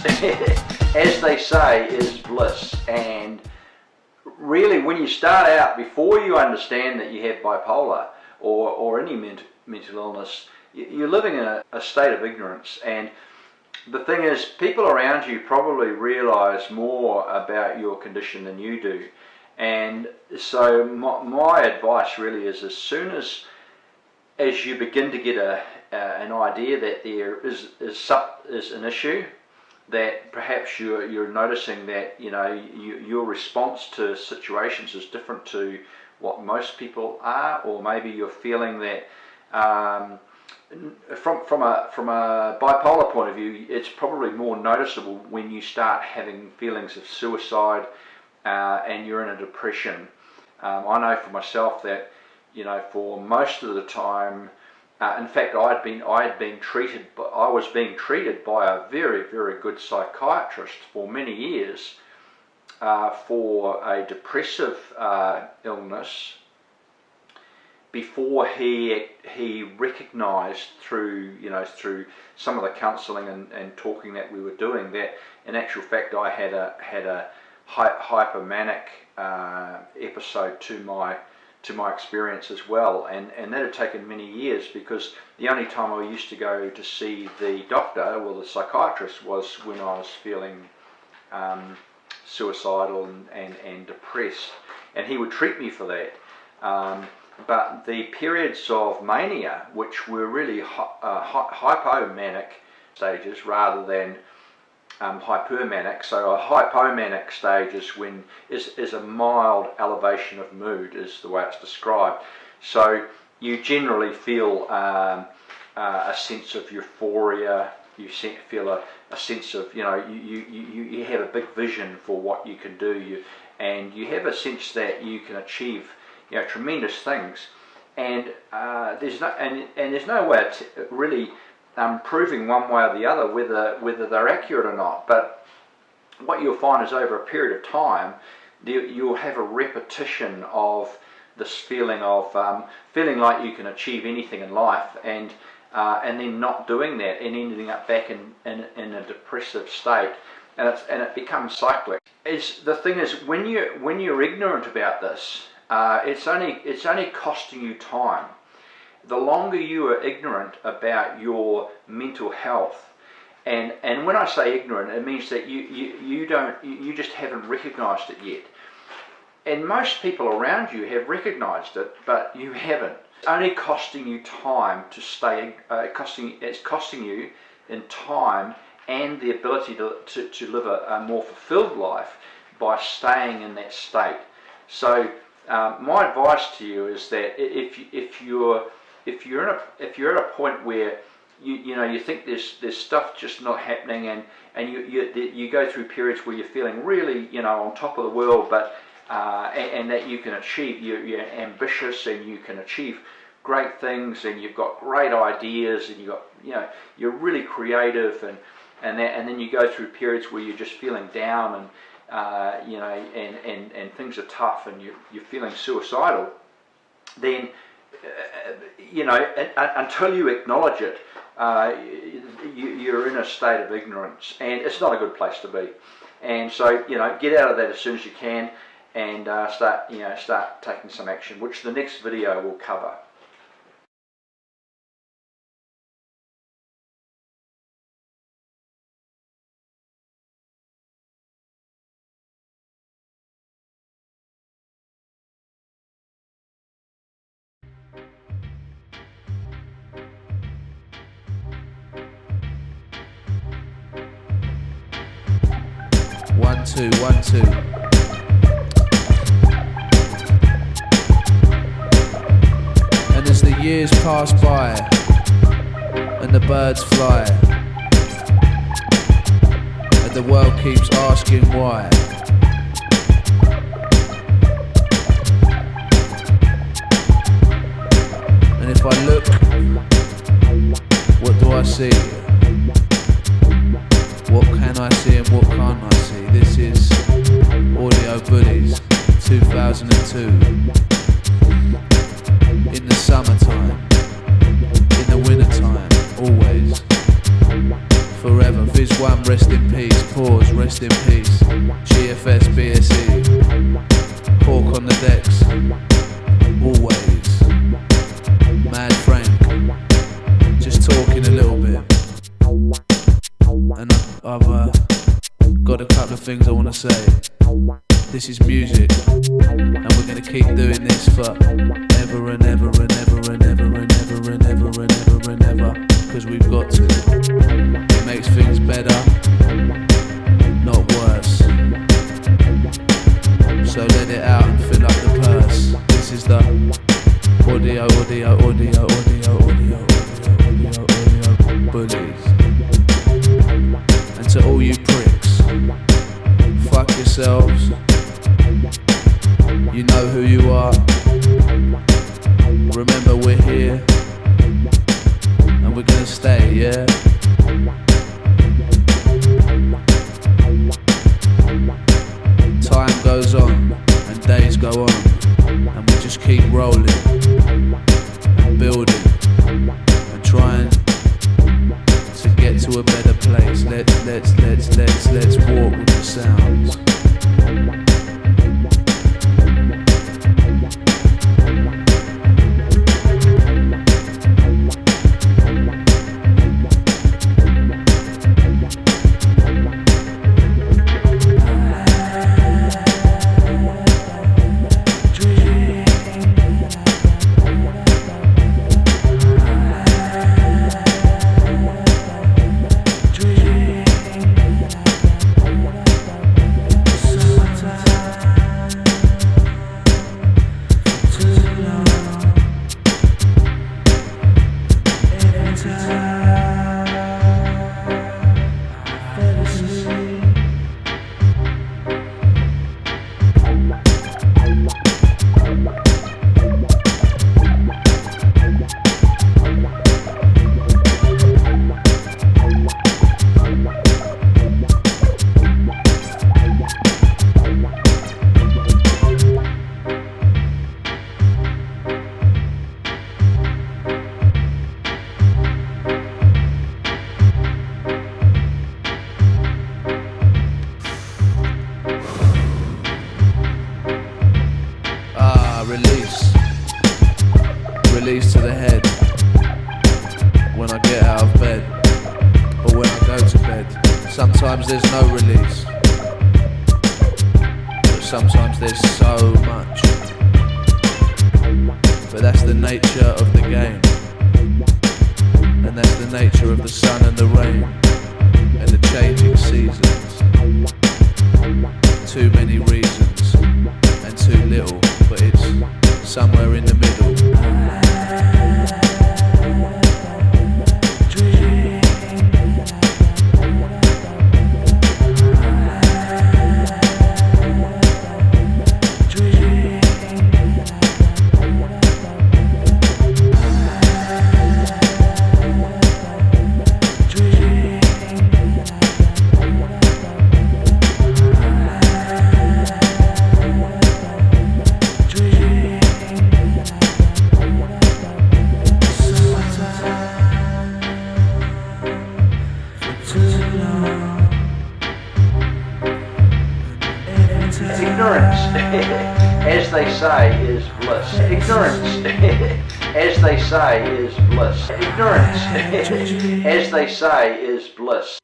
as they say, is bliss. And really, when you start out, before you understand that you have bipolar or any mental illness, you're living in a state of ignorance. And the thing is, people around you probably realise more about your condition than you do. And so my advice really is, as soon as you begin to get an idea that there is an issue, that perhaps you're noticing that your response to situations is different to what most people are, or maybe you're feeling that from a bipolar point of view, it's probably more noticeable when you start having feelings of suicide and you're in a depression. I know for myself that for most of the time, in fact, I was being treated by a very, very good psychiatrist for many years for a depressive illness, before he recognised through some of the counselling and talking that we were doing, that in actual fact I had a hypomanic episode to my experience as well, and that had taken many years, because the only time I used to go to see the doctor, well, the psychiatrist, was when I was feeling suicidal and depressed, and he would treat me for that. But the periods of mania, which were really hypomanic stages rather than hypermanic. So a hypomanic stage is a mild elevation of mood, is the way it's described. So you generally feel a sense of euphoria. You feel a sense of you have a big vision for what you can do. And you have a sense that you can achieve tremendous things. And there's no way of really proving one way or the other whether they're accurate or not. But what you'll find is, over a period of time, you'll have a repetition of this feeling of feeling like you can achieve anything in life, and then not doing that and ending up back in a depressive state, and it becomes cyclic. The thing is, when you're ignorant about this, it's only costing you time. The longer you are ignorant about your mental health, and when I say ignorant, it means that you just haven't recognised it yet. And most people around you have recognised it, but you haven't. It's only costing you time to stay. It's costing you in time and the ability to live a more fulfilled life by staying in that state. So my advice to you is that if you're at a point where you think there's stuff just not happening, and you go through periods where you're feeling really on top of the world, but and that you can achieve, you're ambitious and you can achieve great things, and you've got great ideas, and you're really creative, and then you go through periods where you're just feeling down, and things are tough, and you're feeling suicidal. Then until you acknowledge it, you're in a state of ignorance, and it's not a good place to be. And so get out of that as soon as you can, and start taking some action, which the next video will cover. One, two, 1, 2. And as the years pass by and the birds fly, and the world keeps asking why, and if I look, what do I see? What can I see and what can't I see? This is Audio Bullies 2002. In the summertime, in the wintertime, always. forever. Viz 1, rest in peace. Pause, rest in peace. GFS, BSE. Hawk on the decks. Always. Mad Frank. Just talking a little bit. And I've got a couple of things I want to say. This is music, and we're gonna keep doing this for ever and ever and ever and ever and ever and ever and ever and ever, because we've got to. It makes things better, not worse. So let it out and fill up the purse. This is the audio, audio, audio, audio, audio, audio, audio, audio bullies. And to all you pricks, fuck yourselves. You know who you are. Remember we're here, and we're gonna stay, yeah? Time goes on, and days go on, and we just keep rolling, and building, and trying to get to a better place. Let's walk with the sounds. Release to the head when I get out of bed, or when I go to bed. Sometimes there's no release, but sometimes there's so much. But that's the nature of the game, and that's the nature of the sun and the rain and the changing seasons. Too many reasons and too little, but it's somewhere in the middle. Ignorance, as they say, is bliss. Ignorance, as they say, is bliss. Ignorance, as they say, is bliss.